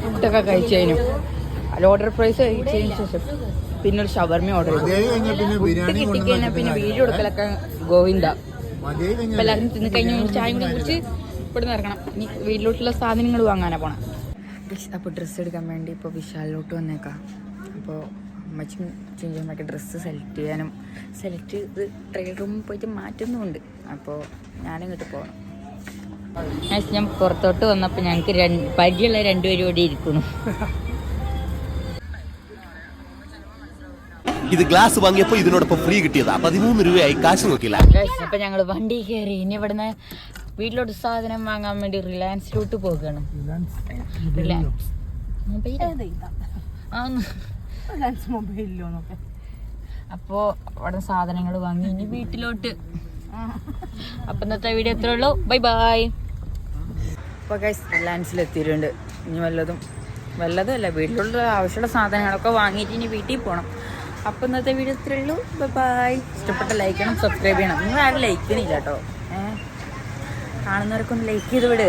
ഫുഡൊക്കെ കഴിച്ചതിനു order price കഴിച്ചതിന് ശേഷം പിന്നെ ഒരു ഷവർമ ഓർഡർ ചെയ്തു. ഫുഡ് കിട്ടിക്കഴിഞ്ഞാൽ പിന്നെ വീഡിയോ എടുക്കലൊക്കെ ഗോവിന്ദ. അപ്പൊ എല്ലാവരും തിന്ന് കഴിഞ്ഞ ചായ കൂടി കുറിച്ച് ഇവിടെ നിന്ന് ഇറങ്ങണം. ഇനി വീട്ടിലോട്ടുള്ള സാധനങ്ങൾ വാങ്ങാനാണ് പോണം. അപ്പോൾ ഡ്രസ്സ് എടുക്കാൻ വേണ്ടി ഇപ്പോൾ വിശാലിലോട്ട് വന്നേക്കാം. അപ്പോൾ അമ്മച്ചും ചിഞ്ചുമ്മയ്ക്ക് ഡ്രസ്സ് സെലക്ട് ചെയ്ത് ട്രയൽ റൂമിൽ പോയിട്ട് മാറ്റുന്നുമുണ്ട്. അപ്പോൾ ഞാനിങ്ങോട്ട് പോകണം. ഞാൻ പുറത്തോട്ട് വന്നപ്പോൾ ഞങ്ങൾക്ക് പരിചയമുള്ള രണ്ടുപേരും ഇവിടെ ഇരിക്കുന്നു. ഇത് ഗ്ലാസ് വാങ്ങിയപ്പോ ഇതിനോടൊപ്പം ഫ്രീ കിട്ടിയതാ. 13 രൂപയായി, കാശ് നോക്കില്ല. അപ്പൊ ഞങ്ങള് വണ്ടി കയറി ഇനി ഇവിടുന്ന് വീട്ടിലോട്ട് സാധനം വാങ്ങാൻ വേണ്ടി റിലയൻസിലോട്ട് പോകുകയാണ്. അപ്പോ അവിടെ സാധനങ്ങൾ വാങ്ങി ഇനി വീട്ടിലോട്ട്. അപ്പൊ ഇന്നത്തെ വീഡിയോ എത്രേ ഉള്ളൂ. Bye bye. അപ്പൊ ഗൈസ് റിലയൻസിൽ എത്തിയിട്ടുണ്ട്. ഇനി വല്ലതും അല്ല, വീട്ടിലുള്ള ആവശ്യമുള്ള സാധനങ്ങളൊക്കെ വാങ്ങിയിട്ട് ഇനി വീട്ടിൽ പോകണം. അപ്പം ഇന്നത്തെ വീഡിയോ ഇത്രയേ ഉള്ളൂ. ബൈ. ഇഷ്ടപ്പെട്ട ലൈക്ക് ചെയ്യണം, സബ്സ്ക്രൈബ് ചെയ്യണം. നിങ്ങൾ ആരും ലൈക്ക് ചെയ്യുന്നില്ല കേട്ടോ. കാണുന്നവർക്കൊന്ന് ലൈക്ക് ചെയ്ത് വിട്.